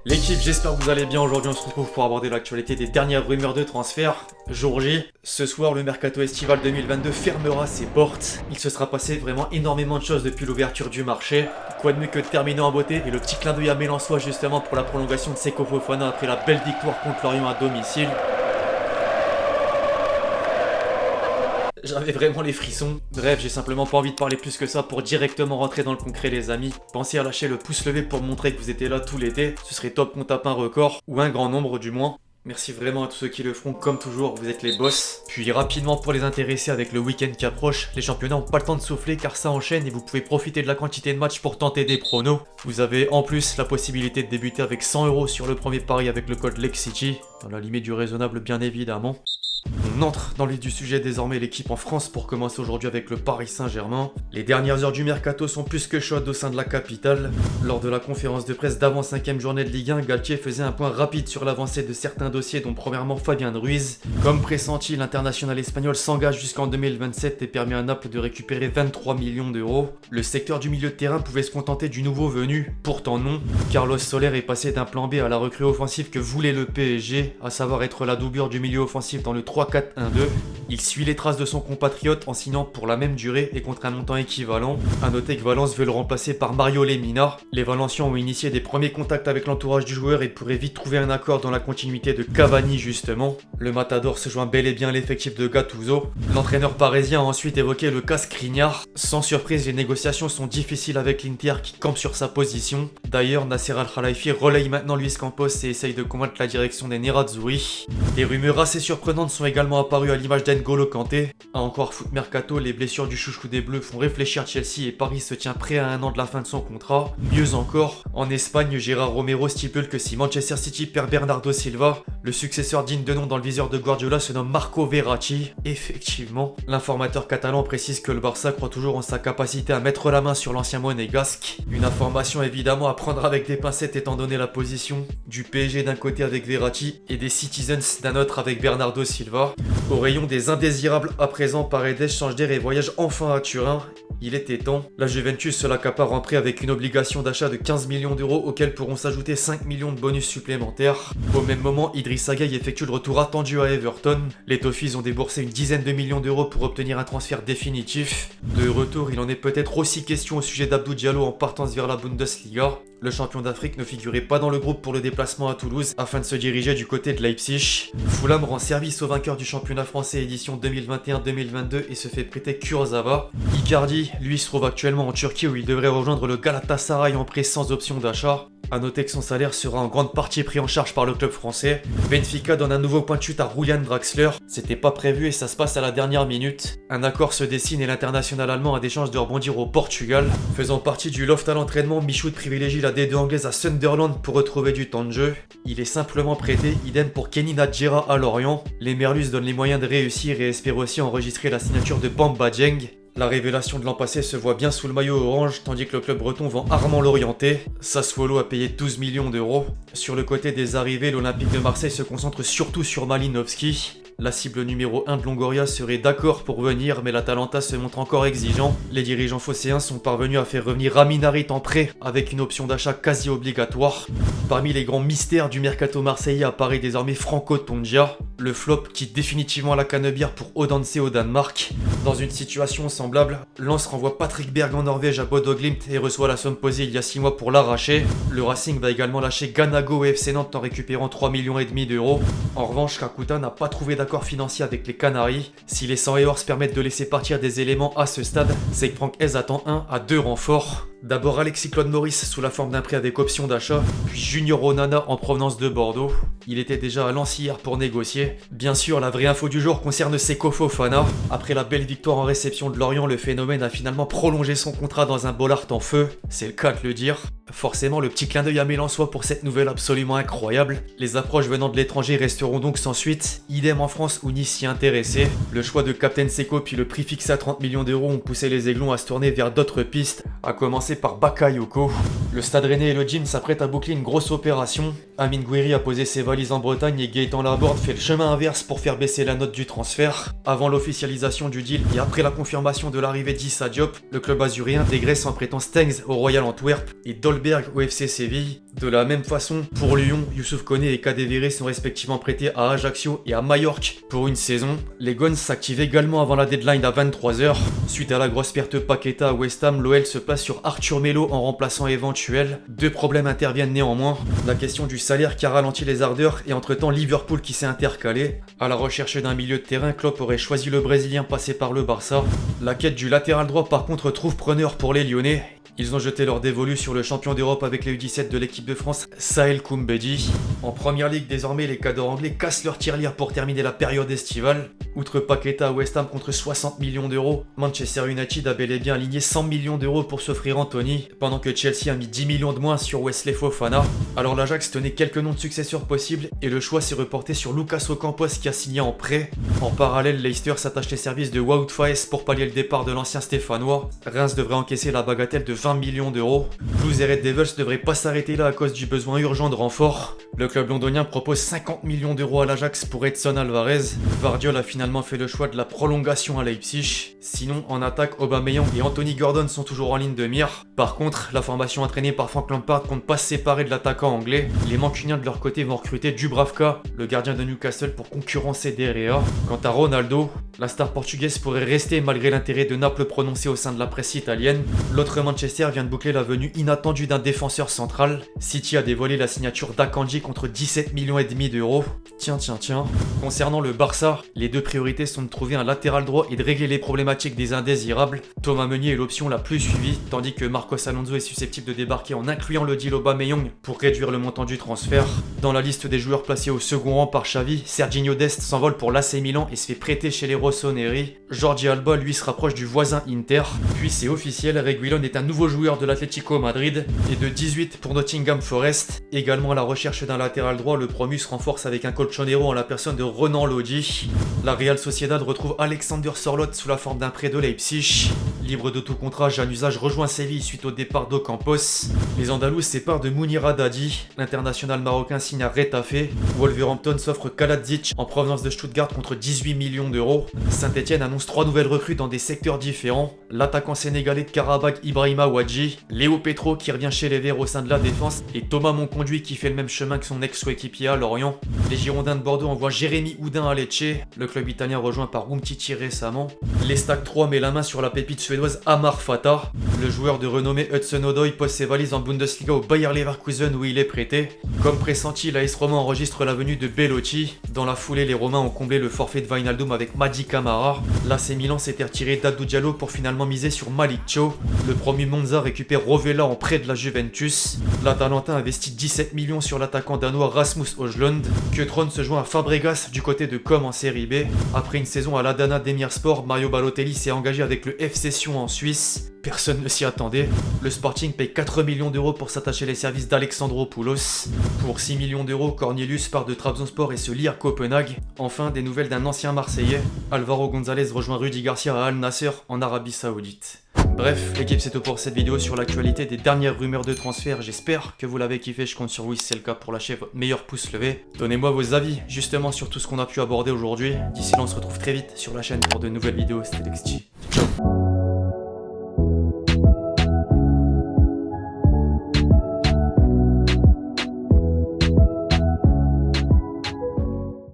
L'équipe, j'espère que vous allez bien. Aujourd'hui, on se retrouve pour aborder l'actualité des dernières rumeurs de transfert. Jour J, ce soir, le mercato estival 2022 fermera ses portes. Il se sera passé vraiment énormément de choses depuis l'ouverture du marché. Quoi de mieux que de terminer en beauté et le petit clin d'œil à Mélençois justement pour la prolongation de Seko Fofana après la belle victoire contre Lorient à domicile. J'avais vraiment les frissons. Bref, j'ai simplement pas envie de parler plus que ça pour directement rentrer dans le concret les amis. Pensez à lâcher le pouce levé pour me montrer que vous étiez là tout l'été. Ce serait top qu'on tape un record, ou un grand nombre du moins. Merci vraiment à tous ceux qui le feront, comme toujours, vous êtes les boss. Puis rapidement pour les intéresser avec le week-end qui approche, les championnats n'ont pas le temps de souffler car ça enchaîne et vous pouvez profiter de la quantité de matchs pour tenter des pronos. Vous avez en plus la possibilité de débuter avec 100 € sur le premier pari avec le code LEXCITY, dans la limite du raisonnable bien évidemment. On entre dans le vif du sujet désormais, l'équipe en France pour commencer aujourd'hui avec le Paris Saint-Germain. Les dernières heures du mercato sont plus que chaudes au sein de la capitale. Lors de la conférence de presse d'avant 5ème journée de Ligue 1, Galtier faisait un point rapide sur l'avancée de certains dossiers dont premièrement Fabien Ruiz. Comme pressenti, l'international espagnol s'engage jusqu'en 2027 et permet à Naples de récupérer 23 millions d'euros. Le secteur du milieu de terrain pouvait se contenter du nouveau venu, pourtant non. Carlos Soler est passé d'un plan B à la recrue offensive que voulait le PSG, à savoir être la doublure du milieu offensif dans le 3-4-1-2. Il suit les traces de son compatriote en signant pour la même durée et contre un montant équivalent. A noter que Valence veut le remplacer par Mario Lemina. Les Valenciens ont initié des premiers contacts avec l'entourage du joueur et pourraient vite trouver un accord dans la continuité de Cavani justement. Le Matador se joint bel et bien à l'effectif de Gattuso. L'entraîneur parisien a ensuite évoqué le cas Skriniar. Sans surprise, les négociations sont difficiles avec l'Inter qui campe sur sa position. D'ailleurs, Nasser Al-Khelaifi relaye maintenant Luis Campos et essaye de convaincre la direction des Nerazzurri. Des rumeurs assez surprenantes sont également apparues à l'image d'N'Golo Kanté. À encore foot mercato, les blessures du chouchou des Bleus font réfléchir Chelsea et Paris se tient prêt à un an de la fin de son contrat. Mieux encore, en Espagne, Gérard Romero stipule que si Manchester City perd Bernardo Silva, le successeur digne de nom dans le viseur de Guardiola se nomme Marco Verratti. Effectivement, l'informateur catalan précise que le Barça croit toujours en sa capacité à mettre la main sur l'ancien monégasque. Une information évidemment à prendre avec des pincettes étant donné la position du PSG d'un côté avec Verratti et des Citizens d'un autre avec Bernardo Silva. Au rayon des indésirables à présent, Paredes change d'air et voyage enfin à Turin. Il était temps. La Juventus se l'accapare en prêt avec une obligation d'achat de 15 millions d'euros auxquels pourront s'ajouter 5 millions de bonus supplémentaires. Au même moment, Idrissa Gueye effectue le retour attendu à Everton. Les Toffees ont déboursé une dizaine de millions d'euros pour obtenir un transfert définitif. De retour, il en est peut-être aussi question au sujet d'Abdou Diallo en partance vers la Bundesliga. Le champion d'Afrique ne figurait pas dans le groupe pour le déplacement à Toulouse afin de se diriger du côté de Leipzig. Fulham rend service au vainqueur du championnat français édition 2021-2022 et se fait prêter Kurzawa. Icardi, lui, se trouve actuellement en Turquie où il devrait rejoindre le Galatasaray en prêt sans option d'achat. A noter que son salaire sera en grande partie pris en charge par le club français. Benfica donne un nouveau point de chute à Julian Draxler. C'était pas prévu et ça se passe à la dernière minute. Un accord se dessine et l'international allemand a des chances de rebondir au Portugal. Faisant partie du loft à l'entraînement, Michoud privilégie la D2 anglaise à Sunderland pour retrouver du temps de jeu. Il est simplement prêté, idem pour Kenny Nadjera à Lorient. Les Merlus donnent les moyens de réussir et espèrent aussi enregistrer la signature de Bamba Dieng. La révélation de l'an passé se voit bien sous le maillot orange, tandis que le club breton vend Armand Lorienté. Sassuolo a payé 12 millions d'euros. Sur le côté des arrivées, l'Olympique de Marseille se concentre surtout sur Malinowski. La cible numéro 1 de Longoria serait d'accord pour venir, mais l'Atalanta se montre encore exigeant. Les dirigeants phocéens sont parvenus à faire revenir Ramin Harit en prêt, avec une option d'achat quasi obligatoire. Parmi les grands mystères du mercato marseillais apparaît désormais Franco Tondia. Le flop quitte définitivement la canebière pour Odense au Danemark. Dans une situation semblable, Lens renvoie Patrick Berg en Norvège à Bodo Glimt et reçoit la somme posée il y a 6 mois pour l'arracher. Le Racing va également lâcher Ganago et FC Nantes en récupérant 3,5 millions d'euros. En revanche, Kakuta n'a pas trouvé d'accord financier avec les Canaries. Si les 100 Horse permettent de laisser partir des éléments à ce stade, c'est que Franck Hez attend 1 à 2 renforts. D'abord Alexis Claude Maurice sous la forme d'un prêt avec option d'achat, puis Junior Onana en provenance de Bordeaux. Il était déjà à Lens hier pour négocier. Bien sûr, la vraie info du jour concerne Seko Fofana. Après la belle victoire en réception de Lorient, le phénomène a finalement prolongé son contrat dans un Bollaert en feu. C'est le cas de le dire. Forcément, le petit clin d'œil à Mélençois pour cette nouvelle absolument incroyable. Les approches venant de l'étranger resteront donc sans suite. Idem en France où Nice s'y intéressait. Le choix de Captain Seko puis le prix fixé à 30 millions d'euros ont poussé les Aiglons à se tourner vers d'autres pistes, à commencer par Bakayoko. Le Stade Rennais et le gym s'apprêtent à boucler une grosse opération. Amine Gouiri a posé ses valises en Bretagne et Gaëtan Laborde fait le chemin inverse pour faire baisser la note du transfert. Avant l'officialisation du deal et après la confirmation de l'arrivée d'Issa Diop, le club azurien dégraisse en prêtant Stengs au Royal Antwerp et Dolberg au FC Séville. De la même façon, pour Lyon, Youssouf Koné et Kadewere sont respectivement prêtés à Ajaccio et à Majorque pour une saison. Les Guns s'activent également avant la deadline à 23h. Suite à la grosse perte Paqueta à West Ham, l'OL se place sur Arthur Melo en remplaçant éventuel. Deux problèmes interviennent néanmoins. La question du salaire qui a ralenti les ardeurs et entre-temps Liverpool qui s'est intercalé. À la recherche d'un milieu de terrain, Klopp aurait choisi le Brésilien passé par le Barça. La quête du latéral droit par contre trouve preneur pour les Lyonnais. Ils ont jeté leur dévolu sur le champion d'Europe avec les U17 de l'équipe de France, Saël Koumbedi. En première ligue, désormais, les cadors anglais cassent leur tirelire pour terminer la période estivale. Outre Paqueta à West Ham contre 60 millions d'euros, Manchester United a bel et bien aligné 100 millions d'euros pour s'offrir Anthony, pendant que Chelsea a mis 10 millions de moins sur Wesley Fofana. Alors l'Ajax tenait quelques noms de successeurs possibles et le choix s'est reporté sur Lucas Ocampos qui a signé en prêt. En parallèle, Leicester s'attache les services de Wout Faes pour pallier le départ de l'ancien Stéphanois. Reims devrait encaisser la bagatelle de 20 millions d'euros. Blues et Red Devils ne devraient pas s'arrêter là à cause du besoin urgent de renfort. Le club londonien propose 50 millions d'euros à l'Ajax pour Edson Alvarez. Vardiol a finalement fait le choix de la prolongation à Leipzig. Sinon, en attaque, Aubameyang et Anthony Gordon sont toujours en ligne de mire. Par contre, la formation entraînée par Frank Lampard compte pas se séparer de l'attaquant anglais. Les Mancuniens de leur côté vont recruter Dubravka, le gardien de Newcastle, pour concurrencer De Gea. Quant à Ronaldo, la star portugaise pourrait rester malgré l'intérêt de Naples prononcé au sein de la presse italienne. L'autre Manchester vient de boucler la venue inattendue d'un défenseur central. City a dévoilé la signature d'Akanji contre 17 millions et demi d'euros. Tiens. Concernant le Barça, les deux priorités sont de trouver un latéral droit et de régler les problématiques des indésirables. Thomas Meunier est l'option la plus suivie, tandis que Marcos Alonso est susceptible de débarquer en incluant le deal Aubameyang pour réduire le montant du transfert. Dans la liste des joueurs placés au second rang par Xavi, Serginho Dest s'envole pour l'AC Milan et se fait prêter chez les Rossoneri. Jordi Alba lui se rapproche du voisin Inter. Puis c'est officiel, Reguilón est un nouveau joueur de l'Atlético Madrid et de 18 pour Nottingham Forest. Également à la recherche d'un latéral droit, le promu se renforce avec un colchonero en la personne de Renan Lodi. La Real Sociedad retrouve Alexander Sorloth sous la forme d'un prêt de Leipzig. Libre de tout contrat, Januzaj rejoint Séville suite au départ d'Ocampos. Les Andalous se séparent de Mounir Haddadi. L'international marocain signe à Retafe. Wolverhampton s'offre Kaladzic en provenance de Stuttgart contre 18 millions d'euros. Saint-Etienne annonce 3 nouvelles recrues dans des secteurs différents. L'attaquant sénégalais de Karabakh Ibrahima Wadji, Léo Petro qui revient chez les Verts au sein de la défense et Thomas Monconduit qui fait le même chemin que son ex-coéquipier à Lorient. Les Girondins de Bordeaux envoient Jérémy Houdin à Lecce. Le club italien rejoint par Umtiti récemment. L'Estac 3 met la main sur la pépite suédoise Amar Fata. Le joueur de renommée Hudson Odoi pose ses valises en Bundesliga au Bayer Leverkusen où il est prêté. Comme pressenti, l'AS Roma enregistre la venue de Belotti. Dans la foulée, les Romains ont comblé le forfait de Wijnaldum avec Madi Camara. L'AC Milan s'était retiré d'Abdou Diallo pour finalement miser sur Malik Cho. Le premier Monza récupère Rovella en prêt de la Juventus. L'Atalanta investit 17 millions sur l'attaquant danois Rasmus Højlund. Kötron se joint à Fabregas du côté de Com en série B. Après une saison à l'Adana Demirspor, Mario Balotelli s'est engagé avec le FC Sion en Suisse. Personne ne s'y attendait. Le Sporting paye 4 millions d'euros pour s'attacher les services d'Alexandropoulos. Pour 6 millions d'euros, Cornelius part de Trabzonspor et se lie à Copenhague. Enfin, des nouvelles d'un ancien Marseillais. Alvaro González rejoint Rudy Garcia à Al Nasser en Arabie Saoudite. Bref, l'équipe, c'est tout pour cette vidéo sur l'actualité des dernières rumeurs de transfert. J'espère que vous l'avez kiffé, je compte sur vous si c'est le cas pour lâcher votre meilleur pouce levé. Donnez-moi vos avis justement sur tout ce qu'on a pu aborder aujourd'hui. D'ici là, on se retrouve très vite sur la chaîne pour de nouvelles vidéos. C'était LexG.